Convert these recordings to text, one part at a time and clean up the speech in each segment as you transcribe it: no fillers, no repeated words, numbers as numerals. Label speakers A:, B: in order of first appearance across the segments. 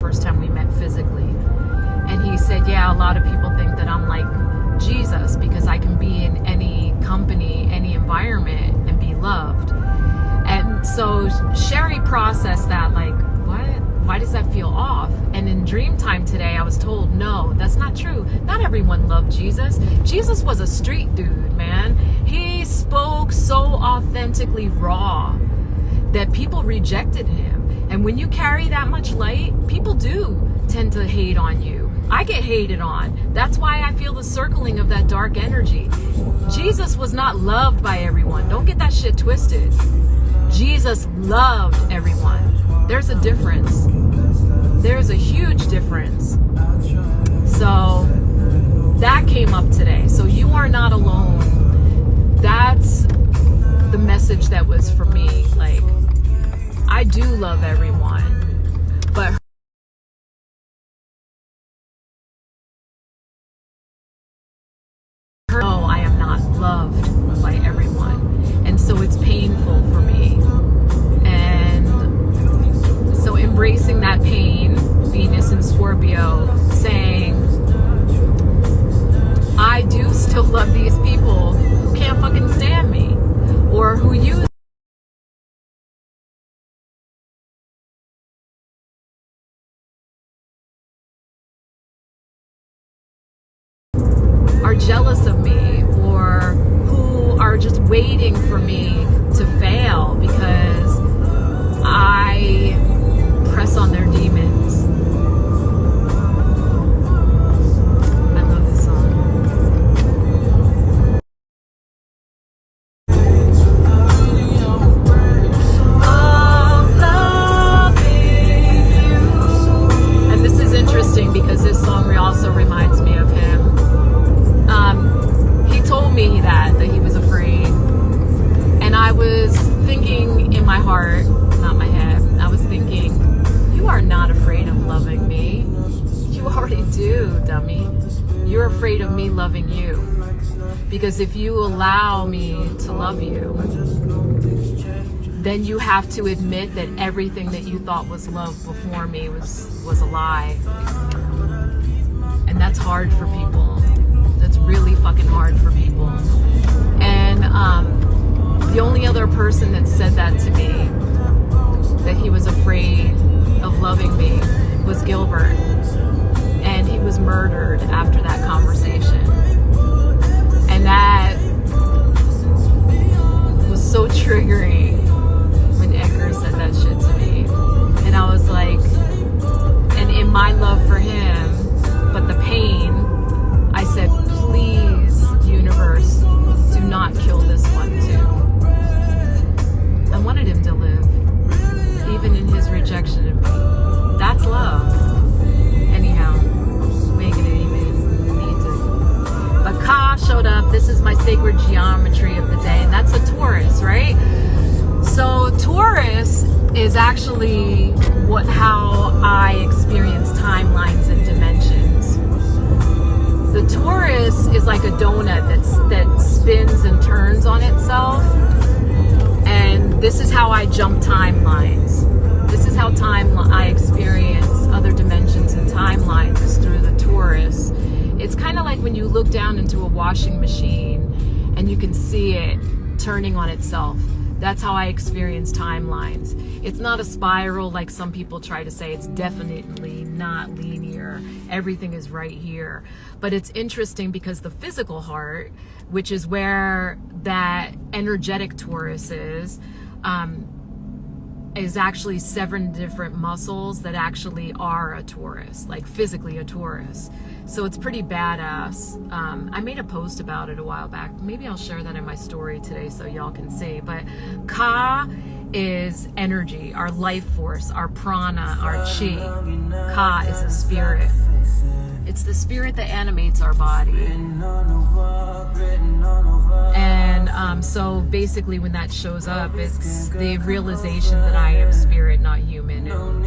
A: first time we met physically. And he said, yeah, a lot of people think that I'm like Jesus because I can be in any company, any environment and be loved. And so Sherry processed that like, what? Why does that feel off? And in dream time today, I was told, no, that's not true. Not everyone loved Jesus. Jesus was a street dude, man. He spoke so authentically raw that people rejected him. And when you carry that much light, people do tend to hate on you. I get hated on. That's why I feel the circling of that dark energy. Jesus was not loved by everyone. Don't get that shit twisted. Jesus loved everyone. There's a difference. There's a huge difference. So that came up today. So you are not alone. That's the message that was for me. Like, I do love everyone, but no, I am not loved by everyone. And so it's painful for me. And so embracing that pain, Venus and Scorpio, saying, I do still love these people who can't fucking stand me, or who use are jealous of me, or who are just waiting for me to fail because I press on their demons. I love this song. And this is interesting because this song also reminds me of him. He told me that he was afraid. And I was thinking in my heart, not my head, I was thinking, you are not afraid of loving me. You already do, dummy. You're afraid of me loving you. Because if you allow me to love you, then you have to admit that everything that you thought was love before me was a lie. And that's hard for people. That's really fucking hard for people. And the only other person that said that to me, that he was afraid of loving me, was Gilbert. And he was murdered after that conversation. And that was so triggering when Edgar said that shit to me. And I was like, and in my love for him, but the pain, I said, please, universe, do not kill this one too. I wanted him to live, even in his rejection of me. That's love. Anyhow, we ain't gonna even need to. But Ka showed up. This is my sacred geometry of the day, and that's a Taurus, right? So Taurus is actually how I experience timelines and dimensions. The Taurus is like a donut that spins and turns on itself. And this is how I jump timelines. This is how I experience other dimensions and timelines, is through the Taurus. It's kind of like when you look down into a washing machine and you can see it turning on itself. That's how I experience timelines. It's not a spiral like some people try to say. It's definitely not linear. Everything is right here. But it's interesting because the physical heart, which is where that energetic Taurus is actually 7 different muscles that actually are a Taurus, like physically a Taurus. So it's pretty badass. I made a post about it a while back. Maybe I'll share that in my story today so y'all can see. But Ka is energy, our life force, our prana, our chi. Ka is a spirit. It's the spirit that animates our body. And so basically when that shows up, it's the realization that I am spirit, not human. And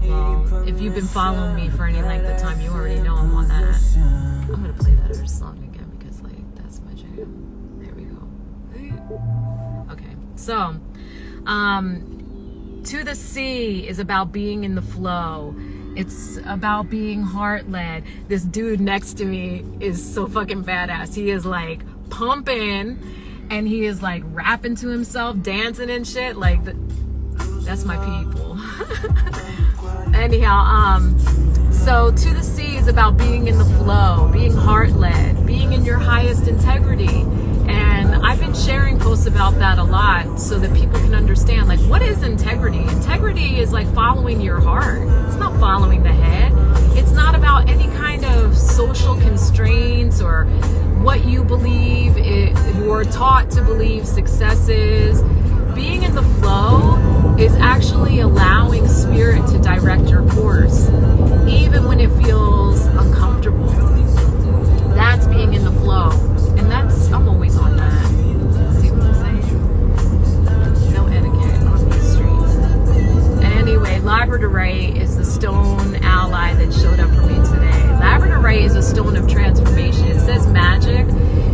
A: well, if you've been following me for any length of time, you already know I'm on that. I'm gonna play that other song again because like that's my jam. There we go. Okay, so To the Sea is about being in the flow. It's about being heart-led. This dude next to me is so fucking badass. He is like pumping and he is like rapping to himself, dancing and shit. Like, that's my people. Anyhow, so To the Sea is about being in the flow, being heart-led, being in your highest integrity. And I've been sharing posts about that a lot so that people can understand, like, what is integrity? Integrity is like following your heart. It's not following the head. It's not about any kind of social constraints or what you believe you're taught to believe success is. Being in the flow is actually allowing spirit to direct your course, even when it feels uncomfortable. That's being in the flow. And I'm always on that. See what I'm saying? No etiquette on these streets. Anyway, labradorite is the stone ally that showed up for me today. Labradorite is a stone of transformation. It says magic.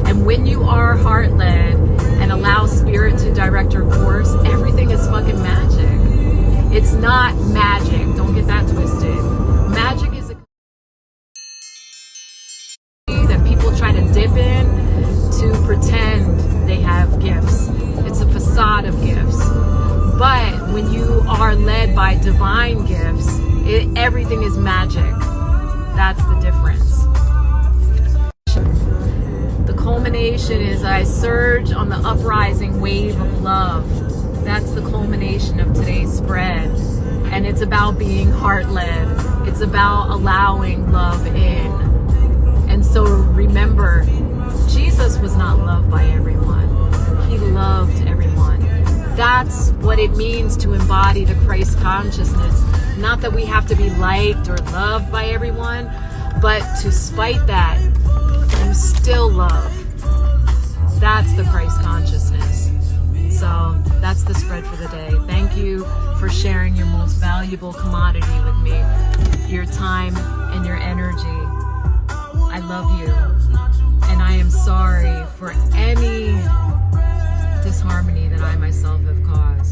A: And when you are heart-led and allow spirit to direct your course, everything is fucking magic. It's not magic. Don't get that twisted. Magic is a that people try to dip in to pretend they have gifts. It's a facade of gifts. But when you are led by divine gifts, everything is magic. That's the difference. The culmination is I surge on the uprising wave of love. That's the culmination of today's spread. And it's about being heart-led. It's about allowing love in. And so remember, Jesus was not loved by everyone. He loved everyone. That's what it means to embody the Christ consciousness. Not that we have to be liked or loved by everyone, but to spite that, you still love. That's the Christ consciousness. So that's the spread for the day. Thank you for sharing your most valuable commodity with me, your time and your energy. I love you. And I am sorry for any disharmony that I myself have caused.